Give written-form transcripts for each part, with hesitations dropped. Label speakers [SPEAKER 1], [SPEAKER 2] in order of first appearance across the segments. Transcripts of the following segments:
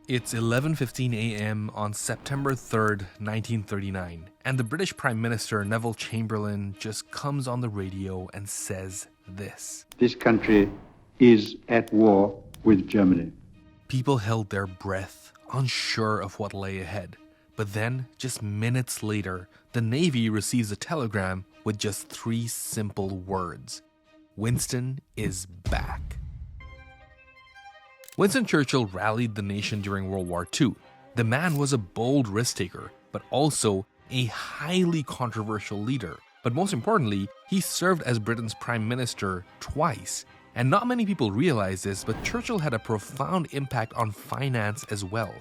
[SPEAKER 1] It's 11:15 a.m. on September 3rd, 1939, and the British Prime Minister Neville Chamberlain just comes on the radio and says this.
[SPEAKER 2] This country is at war with Germany.
[SPEAKER 1] People held their breath, unsure of what lay ahead. But then, just minutes later, the Navy receives a telegram with just 3 simple words. Winston is back. Winston Churchill rallied the nation during World War II. The man was a bold risk-taker, but also a highly controversial leader. But most importantly, he served as Britain's Prime Minister twice. And not many people realize this, but Churchill had a profound impact on finance as well.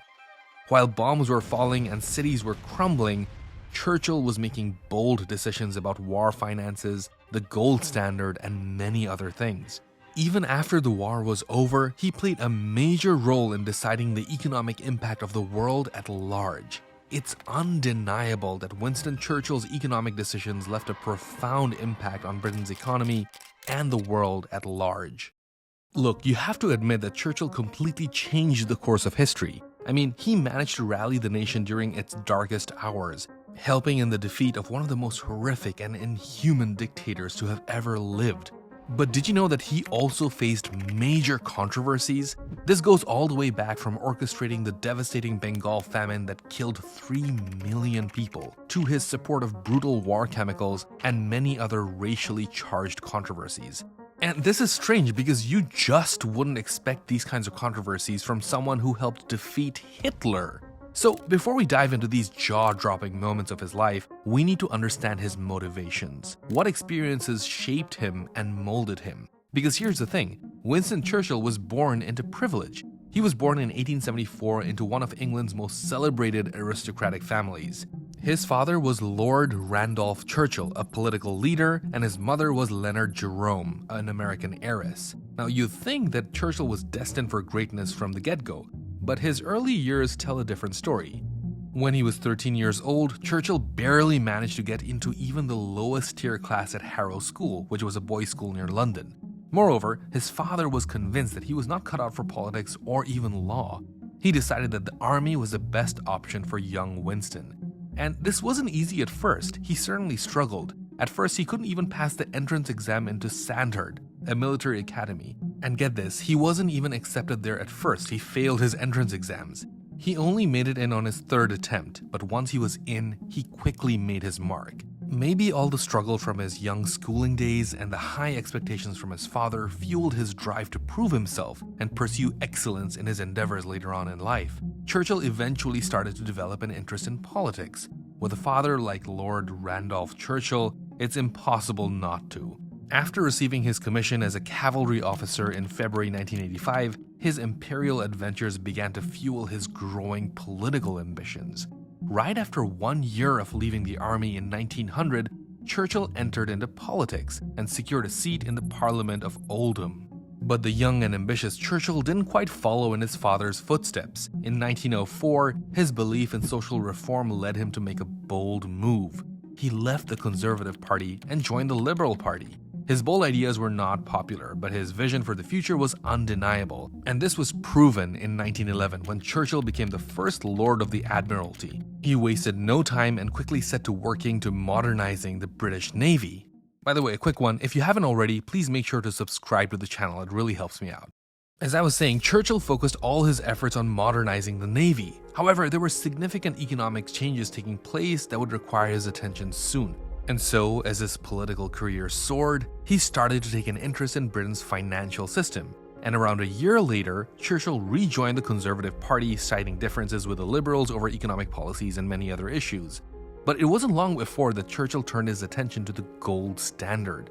[SPEAKER 1] While bombs were falling and cities were crumbling, Churchill was making bold decisions about war finances, the gold standard, and many other things. Even after the war was over, he played a major role in deciding the economic impact of the world at large. It's undeniable that Winston Churchill's economic decisions left a profound impact on Britain's economy and the world at large. Look, you have to admit that Churchill completely changed the course of history. I mean, he managed to rally the nation during its darkest hours, helping in the defeat of one of the most horrific and inhuman dictators to have ever lived. But did you know that he also faced major controversies? This goes all the way back from orchestrating the devastating Bengal famine that killed 3 million people, to his support of brutal war chemicals and many other racially charged controversies. And this is strange because you just wouldn't expect these kinds of controversies from someone who helped defeat Hitler. So before we dive into these jaw-dropping moments of his life, we need to understand his motivations. What experiences shaped him and molded him? Because here's the thing, Winston Churchill was born into privilege. He was born in 1874 into one of England's most celebrated aristocratic families. His father was Lord Randolph Churchill, a political leader, and his mother was Leonard Jerome, an American heiress. Now you'd think that Churchill was destined for greatness from the get-go, but his early years tell a different story. When he was 13 years old, Churchill barely managed to get into even the lowest tier class at Harrow School, which was a boys' school near London. Moreover, his father was convinced that he was not cut out for politics or even law. He decided that the army was the best option for young Winston. And this wasn't easy at first. He certainly struggled. At first, he couldn't even pass the entrance exam into Sandhurst, a military academy. And get this, he wasn't even accepted there at first. He failed his entrance exams. He only made it in on his 3rd attempt, but once he was in, he quickly made his mark. Maybe all the struggle from his young schooling days and the high expectations from his father fueled his drive to prove himself and pursue excellence in his endeavors later on in life. Churchill eventually started to develop an interest in politics. With a father like Lord Randolph Churchill, it's impossible not to. After receiving his commission as a cavalry officer in February 1985, his imperial adventures began to fuel his growing political ambitions. Right after 1 year of leaving the army in 1900, Churchill entered into politics and secured a seat in the Parliament of Oldham. But the young and ambitious Churchill didn't quite follow in his father's footsteps. In 1904, his belief in social reform led him to make a bold move. He left the Conservative Party and joined the Liberal Party. His bold ideas were not popular, but his vision for the future was undeniable. And this was proven in 1911 when Churchill became the first Lord of the Admiralty. He wasted no time and quickly set to working to modernizing the British Navy. By the way, a quick one, if you haven't already, please make sure to subscribe to the channel, it really helps me out. As I was saying, Churchill focused all his efforts on modernizing the Navy. However, there were significant economic changes taking place that would require his attention soon. And so, as his political career soared, he started to take an interest in Britain's financial system. And around a year later, Churchill rejoined the Conservative Party, citing differences with the Liberals over economic policies and many other issues. But it wasn't long before that Churchill turned his attention to the gold standard.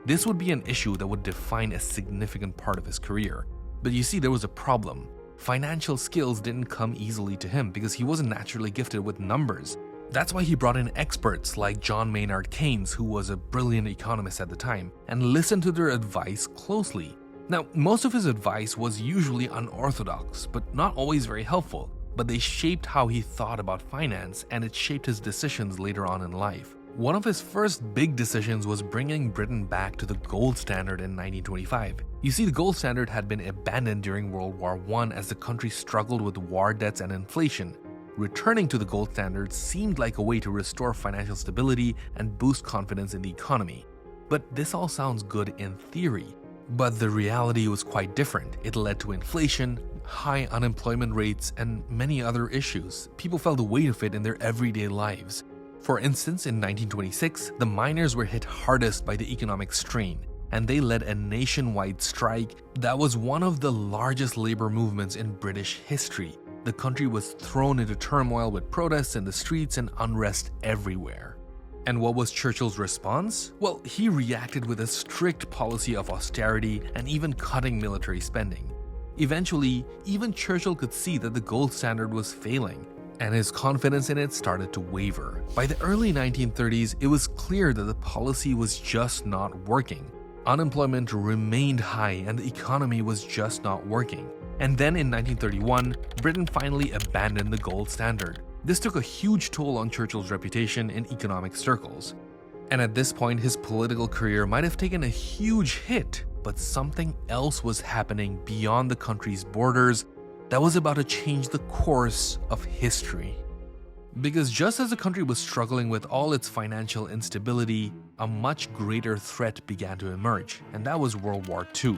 [SPEAKER 1] This would be an issue that would define a significant part of his career. But you see, there was a problem. Financial skills didn't come easily to him because he wasn't naturally gifted with numbers. That's why he brought in experts like John Maynard Keynes, who was a brilliant economist at the time, and listened to their advice closely. Now, most of his advice was usually unorthodox, but not always very helpful, but they shaped how he thought about finance, and it shaped his decisions later on in life. One of his first big decisions was bringing Britain back to the gold standard in 1925. You see, the gold standard had been abandoned during World War I as the country struggled with war debts and inflation. Returning to the gold standard seemed like a way to restore financial stability and boost confidence in the economy. But this all sounds good in theory. But the reality was quite different. It led to inflation, high unemployment rates, and many other issues. People felt the weight of it in their everyday lives. For instance, in 1926, the miners were hit hardest by the economic strain, and they led a nationwide strike that was one of the largest labor movements in British history. The country was thrown into turmoil with protests in the streets and unrest everywhere. And what was Churchill's response? Well, he reacted with a strict policy of austerity and even cutting military spending. Eventually, even Churchill could see that the gold standard was failing, and his confidence in it started to waver. By the early 1930s, it was clear that the policy was just not working. Unemployment remained high and the economy was just not working. And then in 1931, Britain finally abandoned the gold standard. This took a huge toll on Churchill's reputation in economic circles. And at this point, his political career might have taken a huge hit, but something else was happening beyond the country's borders that was about to change the course of history. Because just as the country was struggling with all its financial instability, a much greater threat began to emerge, and that was World War II.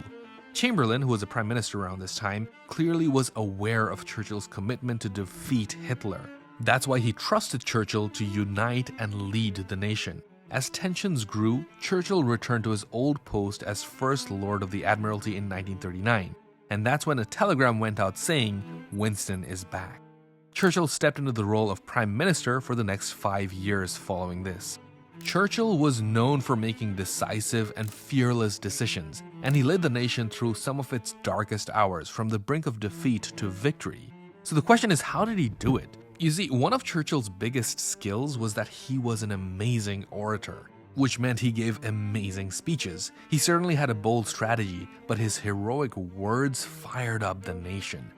[SPEAKER 1] Chamberlain, who was a prime minister around this time, clearly was aware of Churchill's commitment to defeat Hitler. That's why he trusted Churchill to unite and lead the nation. As tensions grew, Churchill returned to his old post as First Lord of the Admiralty in 1939, and that's when a telegram went out saying, "Winston is back." Churchill stepped into the role of prime minister for the next 5 years following this. Churchill was known for making decisive and fearless decisions, and he led the nation through some of its darkest hours, from the brink of defeat to victory. So the question is, how did he do it? You see, one of Churchill's biggest skills was that he was an amazing orator, which meant he gave amazing speeches. He certainly had a bold strategy, but his heroic words fired up the nation.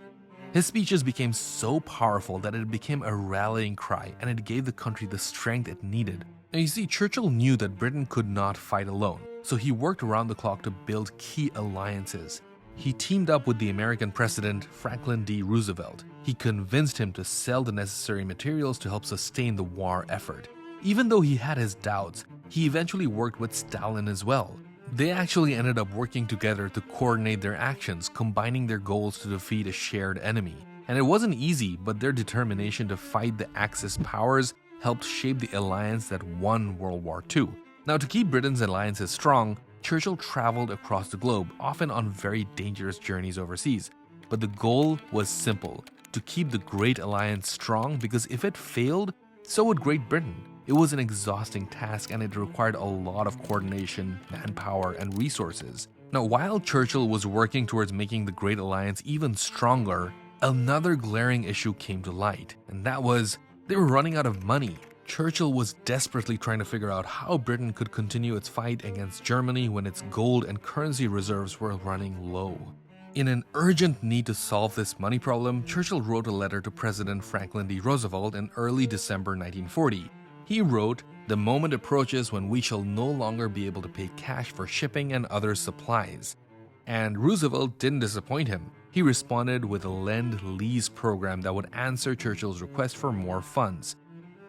[SPEAKER 1] His speeches became so powerful that it became a rallying cry, and it gave the country the strength it needed. Now you see, Churchill knew that Britain could not fight alone, so he worked around the clock to build key alliances. He teamed up with the American president Franklin D. Roosevelt. He convinced him to sell the necessary materials to help sustain the war effort. Even though he had his doubts, he eventually worked with Stalin as well. They actually ended up working together to coordinate their actions, combining their goals to defeat a shared enemy. And it wasn't easy, but their determination to fight the Axis powers helped shape the alliance that won World War II. Now, to keep Britain's alliances strong, Churchill traveled across the globe, often on very dangerous journeys overseas. But the goal was simple: to keep the Great Alliance strong, because if it failed, so would Great Britain. It was an exhausting task, and it required a lot of coordination, manpower, and resources. Now, while Churchill was working towards making the Great Alliance even stronger, another glaring issue came to light, and that was they were running out of money. Churchill was desperately trying to figure out how Britain could continue its fight against Germany when its gold and currency reserves were running low. In an urgent need to solve this money problem, Churchill wrote a letter to President Franklin D. Roosevelt in early December 1940. He wrote, "The moment approaches when we shall no longer be able to pay cash for shipping and other supplies." And Roosevelt didn't disappoint him. He responded with a Lend-Lease program that would answer Churchill's request for more funds.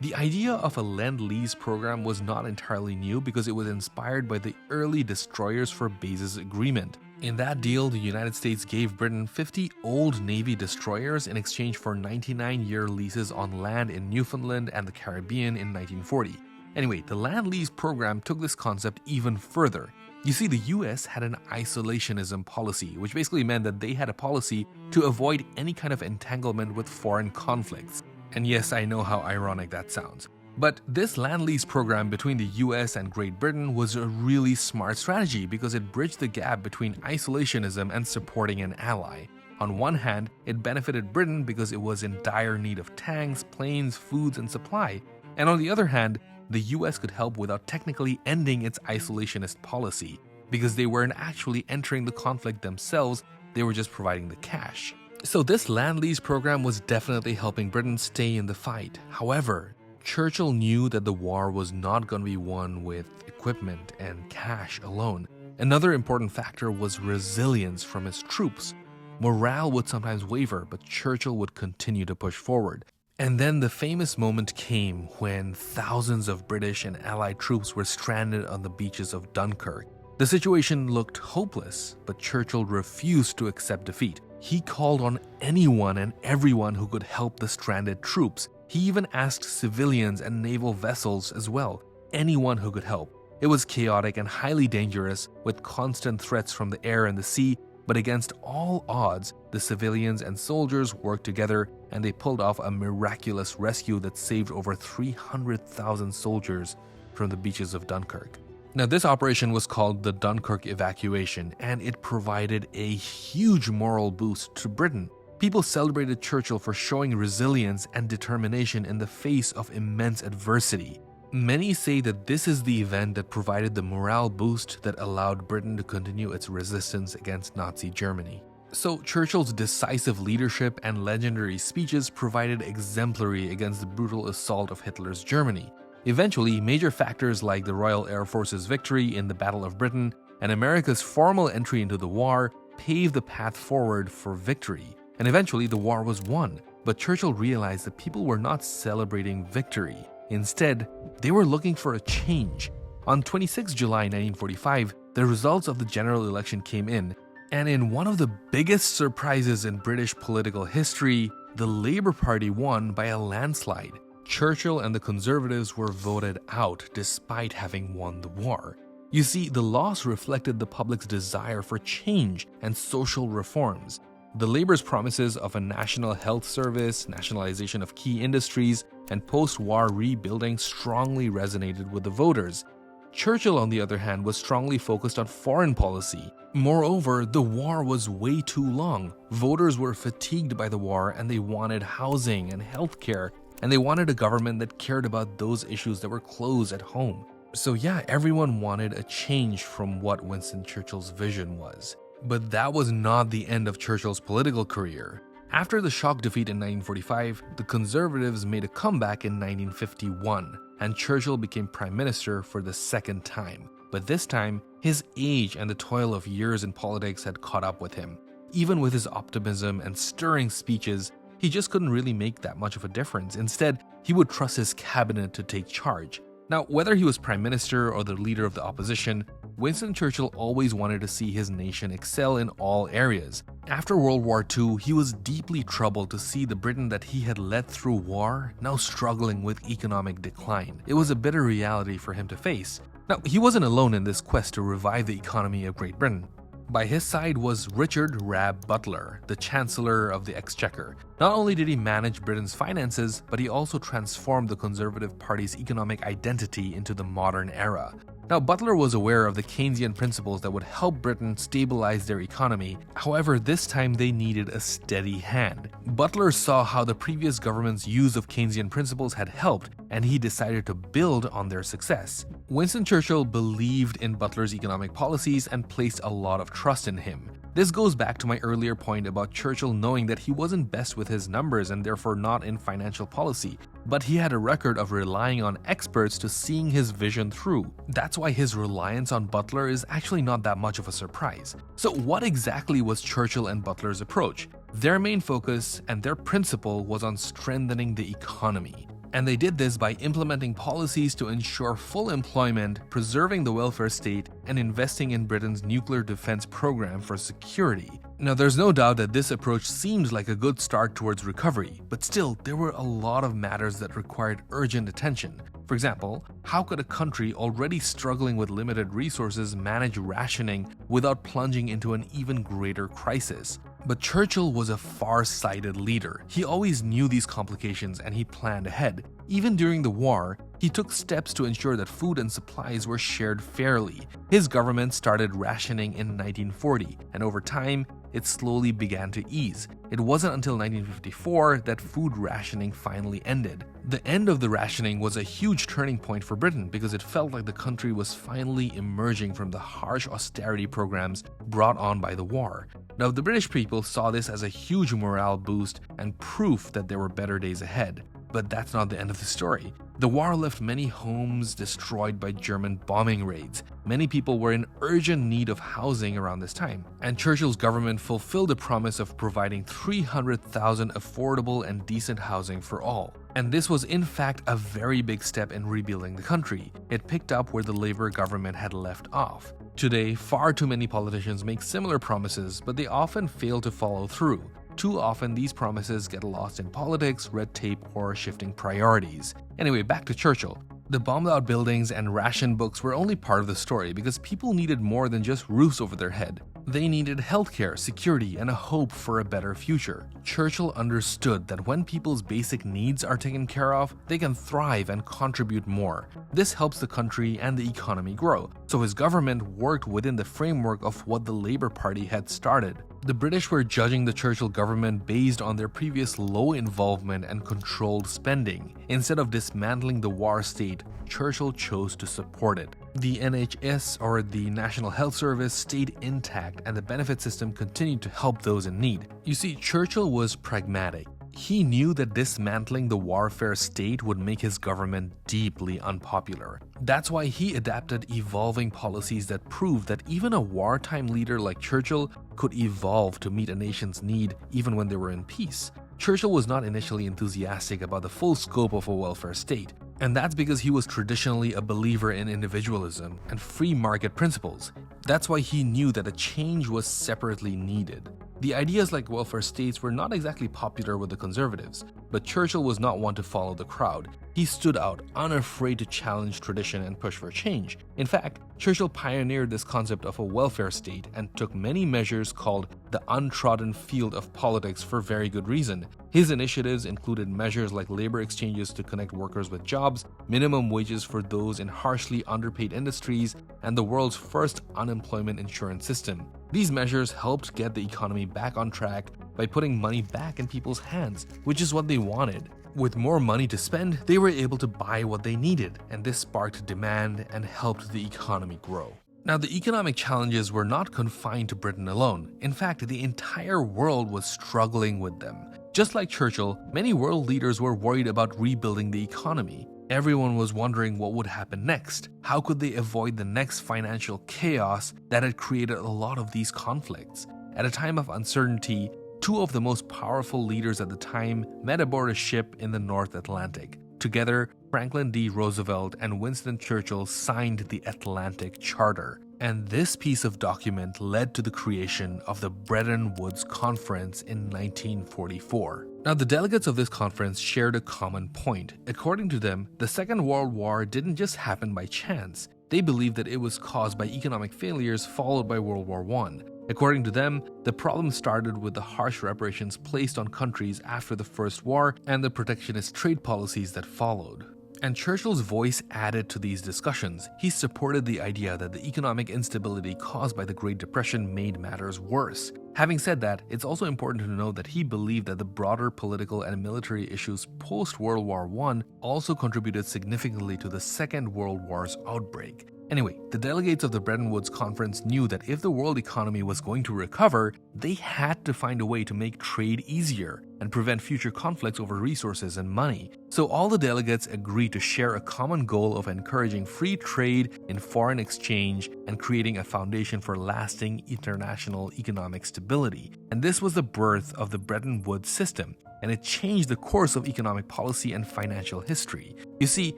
[SPEAKER 1] The idea of a Lend-Lease program was not entirely new because it was inspired by the early Destroyers for Bases agreement. In that deal, the United States gave Britain 50 old Navy destroyers in exchange for 99-year leases on land in Newfoundland and the Caribbean in 1940. Anyway, the Lend-Lease program took this concept even further. You see, the US had an isolationism policy, which basically meant that they had a policy to avoid any kind of entanglement with foreign conflicts. And yes, I know how ironic that sounds. But this Lend-Lease program between the US and Great Britain was a really smart strategy because it bridged the gap between isolationism and supporting an ally. On one hand, it benefited Britain because it was in dire need of tanks, planes, foods, and supply. And on the other hand, the US could help without technically ending its isolationist policy because they weren't actually entering the conflict themselves, they were just providing the cash. So this Lend-Lease program was definitely helping Britain stay in the fight. However, Churchill knew that the war was not going to be won with equipment and cash alone. Another important factor was resilience from his troops. Morale would sometimes waver, but Churchill would continue to push forward. And then the famous moment came when thousands of British and Allied troops were stranded on the beaches of Dunkirk. The situation looked hopeless, but Churchill refused to accept defeat. He called on anyone and everyone who could help the stranded troops. He even asked civilians and naval vessels as well, anyone who could help. It was chaotic and highly dangerous, with constant threats from the air and the sea, but against all odds, the civilians and soldiers worked together and they pulled off a miraculous rescue that saved over 300,000 soldiers from the beaches of Dunkirk. Now, this operation was called the Dunkirk Evacuation, and it provided a huge moral boost to Britain. People celebrated Churchill for showing resilience and determination in the face of immense adversity. Many say that this is the event that provided the morale boost that allowed Britain to continue its resistance against Nazi Germany. So Churchill's decisive leadership and legendary speeches provided exemplary against the brutal assault of Hitler's Germany. Eventually, major factors like the Royal Air Force's victory in the Battle of Britain and America's formal entry into the war paved the path forward for victory. And eventually, the war was won. But Churchill realized that people were not celebrating victory. Instead, they were looking for a change. On 26 July 1945, the results of the general election came in, and in one of the biggest surprises in British political history, the Labour Party won by a landslide. Churchill and the Conservatives were voted out despite having won the war. You see, the loss reflected the public's desire for change and social reforms. The Labour's promises of a national health service, nationalization of key industries, and post-war rebuilding strongly resonated with the voters. Churchill, on the other hand, was strongly focused on foreign policy. Moreover, the war was way too long. Voters were fatigued by the war and they wanted housing and healthcare, and they wanted a government that cared about those issues that were close at home. So yeah, everyone wanted a change from what Winston Churchill's vision was. But that was not the end of Churchill's political career. After the shock defeat in 1945, the Conservatives made a comeback in 1951, and Churchill became Prime Minister for the second time. But this time, his age and the toil of years in politics had caught up with him. Even with his optimism and stirring speeches, he just couldn't really make that much of a difference. Instead, he would trust his cabinet to take charge. Now, whether he was Prime Minister or the leader of the opposition, Winston Churchill always wanted to see his nation excel in all areas. After World War II, he was deeply troubled to see the Britain that he had led through war now struggling with economic decline. It was a bitter reality for him to face. Now, he wasn't alone in this quest to revive the economy of Great Britain. By his side was Richard "Rab" Butler, the Chancellor of the Exchequer. Not only did he manage Britain's finances, but he also transformed the Conservative Party's economic identity into the modern era. Now, Butler was aware of the Keynesian principles that would help Britain stabilize their economy. However, this time they needed a steady hand. Butler saw how the previous government's use of Keynesian principles had helped, and he decided to build on their success. Winston Churchill believed in Butler's economic policies and placed a lot of trust in him. This goes back to my earlier point about Churchill knowing that he wasn't best with his numbers and therefore not in financial policy, but he had a record of relying on experts to seeing his vision through. That's why his reliance on Butler is actually not that much of a surprise. So what exactly was Churchill and Butler's approach? Their main focus and their principle was on strengthening the economy. And they did this by implementing policies to ensure full employment, preserving the welfare state, and investing in Britain's nuclear defense program for security. Now, there's no doubt that this approach seemed like a good start towards recovery, but still, there were a lot of matters that required urgent attention. For example, how could a country already struggling with limited resources manage rationing without plunging into an even greater crisis? But Churchill was a far-sighted leader. He always knew these complications and he planned ahead. Even during the war, he took steps to ensure that food and supplies were shared fairly. His government started rationing in 1940, and over time, it slowly began to ease. It wasn't until 1954 that food rationing finally ended. The end of the rationing was a huge turning point for Britain because it felt like the country was finally emerging from the harsh austerity programs brought on by the war. Now, the British people saw this as a huge morale boost and proof that there were better days ahead. But that's not the end of the story. The war left many homes destroyed by German bombing raids. Many people were in urgent need of housing around this time, and Churchill's government fulfilled the promise of providing 300,000 affordable and decent housing for all. And this was in fact a very big step in rebuilding the country. It picked up where the Labour government had left off. Today, far too many politicians make similar promises, but they often fail to follow through. Too often, these promises get lost in politics, red tape, or shifting priorities. Anyway, back to Churchill. The bombed-out buildings and ration books were only part of the story because people needed more than just roofs over their head. They needed healthcare, security, and a hope for a better future. Churchill understood that when people's basic needs are taken care of, they can thrive and contribute more. This helps the country and the economy grow, so his government worked within the framework of what the Labour Party had started. The British were judging the Churchill government based on their previous low involvement and controlled spending. Instead of dismantling the war state, Churchill chose to support it. The NHS, or the National Health Service, stayed intact and the benefit system continued to help those in need. You see, Churchill was pragmatic. He knew that dismantling the warfare state would make his government deeply unpopular. That's why he adapted evolving policies that proved that even a wartime leader like Churchill could evolve to meet a nation's need even when they were in peace. Churchill was not initially enthusiastic about the full scope of a welfare state, and that's because he was traditionally a believer in individualism and free market principles. That's why he knew that a change was separately needed. The ideas like welfare states were not exactly popular with the conservatives, but Churchill was not one to follow the crowd. He stood out, unafraid to challenge tradition and push for change. In fact, Churchill pioneered this concept of a welfare state and took many measures called the untrodden field of politics for very good reason. His initiatives included measures like labor exchanges to connect workers with jobs, minimum wages for those in harshly underpaid industries, and the world's first unemployment insurance system. These measures helped get the economy back on track by putting money back in people's hands, which is what they wanted. With more money to spend, they were able to buy what they needed, and this sparked demand and helped the economy grow. Now, the economic challenges were not confined to Britain alone. In fact, the entire world was struggling with them. Just like Churchill, many world leaders were worried about rebuilding the economy. Everyone was wondering what would happen next. How could they avoid the next financial chaos that had created a lot of these conflicts? At a time of uncertainty, two of the most powerful leaders at the time met aboard a ship in the North Atlantic. Together, Franklin D. Roosevelt and Winston Churchill signed the Atlantic Charter. And this piece of document led to the creation of the Bretton Woods Conference in 1944. Now, the delegates of this conference shared a common point. According to them, the Second World War didn't just happen by chance. They believed that it was caused by economic failures followed by World War I. According to them, the problem started with the harsh reparations placed on countries after the First War and the protectionist trade policies that followed. And Churchill's voice added to these discussions. He supported the idea that the economic instability caused by the Great Depression made matters worse. Having said that, it's also important to note that he believed that the broader political and military issues post-World War I also contributed significantly to the Second World War's outbreak. Anyway, the delegates of the Bretton Woods Conference knew that if the world economy was going to recover, they had to find a way to make trade easier and prevent future conflicts over resources and money. So all the delegates agreed to share a common goal of encouraging free trade in foreign exchange and creating a foundation for lasting international economic stability. And this was the birth of the Bretton Woods system, and it changed the course of economic policy and financial history. You see,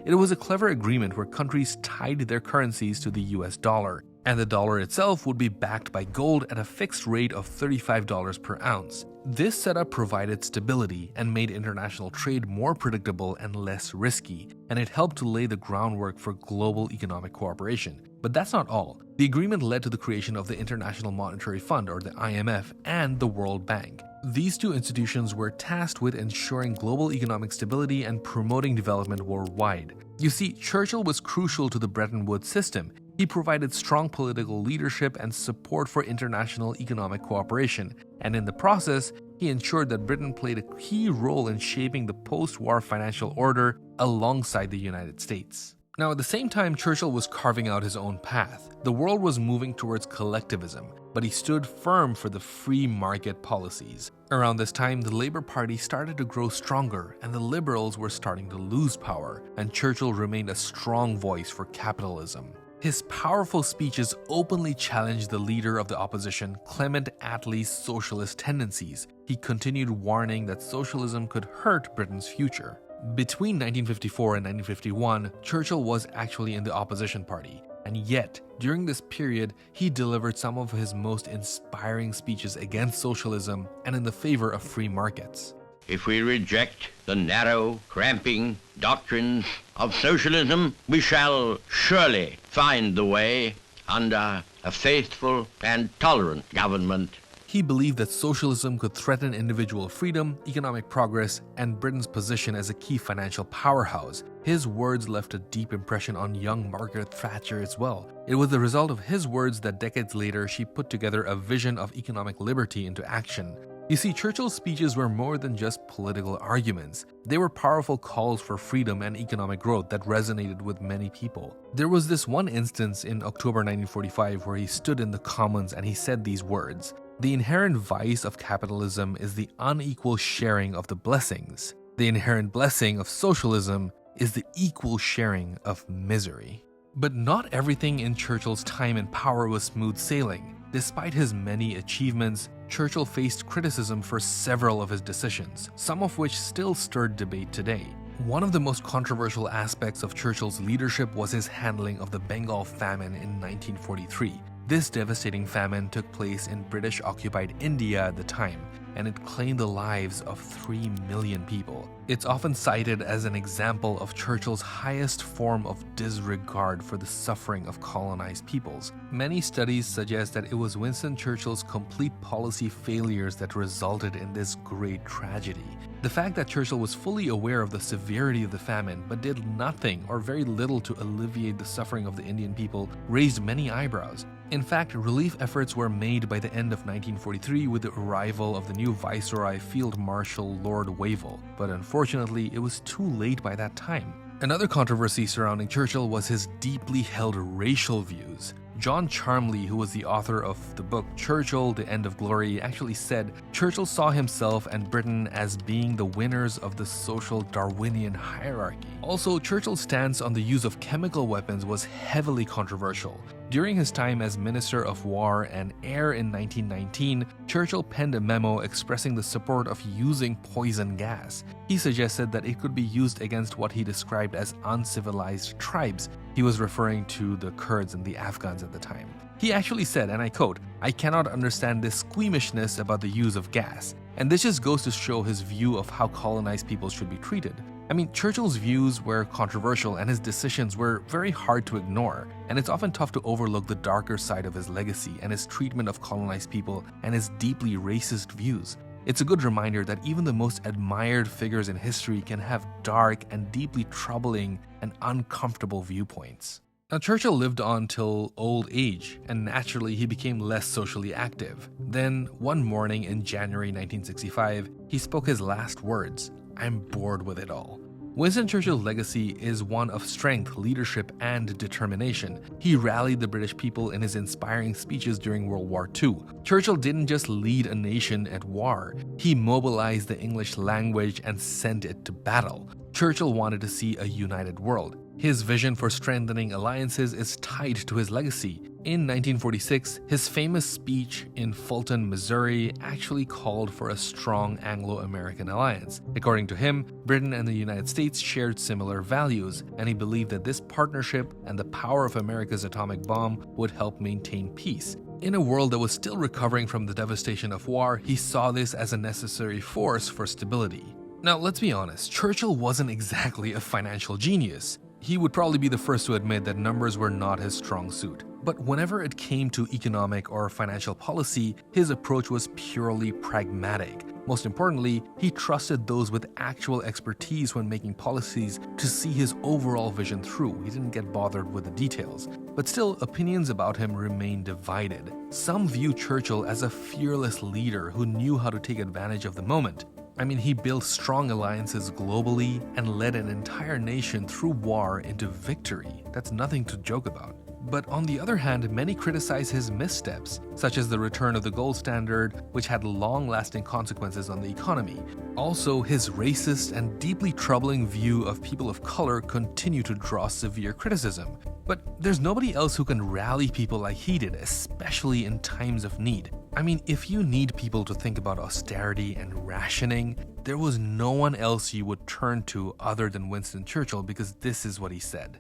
[SPEAKER 1] it was a clever agreement where countries tied their currencies to the US dollar, and the dollar itself would be backed by gold at a fixed rate of $35 per ounce. This setup provided stability and made international trade more predictable and less risky, and it helped to lay the groundwork for global economic cooperation. But that's not all. The agreement led to the creation of the International Monetary Fund, or the IMF, and the World Bank. These two institutions were tasked with ensuring global economic stability and promoting development worldwide. You see, Churchill was crucial to the Bretton Woods system. He provided strong political leadership and support for international economic cooperation, and in the process, he ensured that Britain played a key role in shaping the post-war financial order alongside the United States. Now, at the same time Churchill was carving out his own path, the world was moving towards collectivism. but he stood firm for the free market policies. Around this time, the Labour Party started to grow stronger, and the Liberals were starting to lose power, and Churchill remained a strong voice for capitalism. His powerful speeches openly challenged the leader of the opposition, Clement Attlee's socialist tendencies. He continued warning that socialism could hurt Britain's future. Between 1954 and 1951, Churchill was actually in the opposition party, and yet, during this period, he delivered some of his most inspiring speeches against socialism and in the favor of free markets.
[SPEAKER 3] If we reject the narrow, cramping doctrines of socialism, we shall surely find the way under a faithful and tolerant government.
[SPEAKER 1] He believed that socialism could threaten individual freedom, economic progress, and Britain's position as a key financial powerhouse. His words left a deep impression on young Margaret Thatcher as well. It was the result of his words that decades later she put together a vision of economic liberty into action. You see, Churchill's speeches were more than just political arguments. They were powerful calls for freedom and economic growth that resonated with many people. There was this one instance in October 1945 where he stood in the Commons and he said these words: "The inherent vice of capitalism is the unequal sharing of the blessings. The inherent blessing of socialism is the equal sharing of misery." But not everything in Churchill's time in power was smooth sailing. Despite his many achievements, Churchill faced criticism for several of his decisions, some of which still stirred debate today. One of the most controversial aspects of Churchill's leadership was his handling of the Bengal famine in 1943. This devastating famine took place in British-occupied India at the time, and it claimed the lives of 3 million people. It's often cited as an example of Churchill's highest form of disregard for the suffering of colonized peoples. Many studies suggest that it was Winston Churchill's complete policy failures that resulted in this great tragedy. The fact that Churchill was fully aware of the severity of the famine but did nothing or very little to alleviate the suffering of the Indian people raised many eyebrows. In fact, relief efforts were made by the end of 1943 with the arrival of the new Viceroy Field Marshal Lord Wavell, but unfortunately it was too late by that time. Another controversy surrounding Churchill was his deeply held racial views. John Charmley, who was the author of the book Churchill, The End of Glory, actually said Churchill saw himself and Britain as being the winners of the social Darwinian hierarchy. Also, Churchill's stance on the use of chemical weapons was heavily controversial. During his time as Minister of War and Air in 1919, Churchill penned a memo expressing the support of using poison gas. He suggested that it could be used against what he described as uncivilized tribes. He was referring to the Kurds and the Afghans at the time. He actually said, and I quote, "I cannot understand this squeamishness about the use of gas." And this just goes to show his view of how colonized people should be treated. I mean, Churchill's views were controversial and his decisions were very hard to ignore, and it's often tough to overlook the darker side of his legacy and his treatment of colonized people and his deeply racist views. It's a good reminder that even the most admired figures in history can have dark and deeply troubling and uncomfortable viewpoints. Now, Churchill lived on till old age, and naturally he became less socially active. Then, one morning in January 1965, he spoke his last words: "I'm bored with it all." Winston Churchill's legacy is one of strength, leadership, and determination. He rallied the British people in his inspiring speeches during World War II. Churchill didn't just lead a nation at war, he mobilized the English language and sent it to battle. Churchill wanted to see a united world. His vision for strengthening alliances is tied to his legacy. In 1946, his famous speech in Fulton, Missouri actually called for a strong Anglo-American alliance. According to him, Britain and the United States shared similar values, and he believed that this partnership and the power of America's atomic bomb would help maintain peace. In a world that was still recovering from the devastation of war, he saw this as a necessary force for stability. Now, let's be honest, Churchill wasn't exactly a financial genius. He would probably be the first to admit that numbers were not his strong suit. But whenever it came to economic or financial policy, his approach was purely pragmatic. Most importantly, he trusted those with actual expertise when making policies to see his overall vision through. He didn't get bothered with the details. But still, opinions about him remain divided. Some view Churchill as a fearless leader who knew how to take advantage of the moment. I mean, he built strong alliances globally and led an entire nation through war into victory. That's nothing to joke about. But on the other hand, many criticize his missteps, such as the return of the gold standard, which had long-lasting consequences on the economy. Also, his racist and deeply troubling view of people of color continue to draw severe criticism. But there's nobody else who can rally people like he did, especially in times of need. I mean, if you need people to think about austerity and rationing, there was no one else you would turn to other than Winston Churchill, because this is what he said.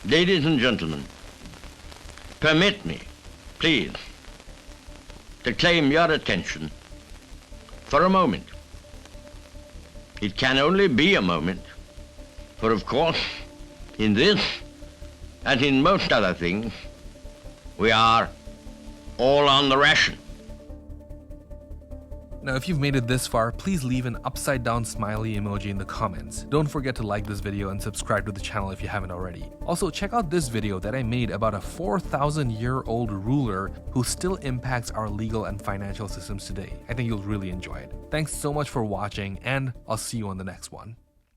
[SPEAKER 3] Ladies and gentlemen, permit me, please, to claim your attention for a moment. It can only be a moment, for of course, in this, as in most other things, we are all on the ration.
[SPEAKER 1] Now, if you've made it this far, please leave an upside down smiley emoji in the comments. Don't forget to like this video and subscribe to the channel if you haven't already. Also, check out this video that I made about a 4,000-year-old ruler who still impacts our legal and financial systems today. I think you'll really enjoy it. Thanks so much for watching, and I'll see you on the next one.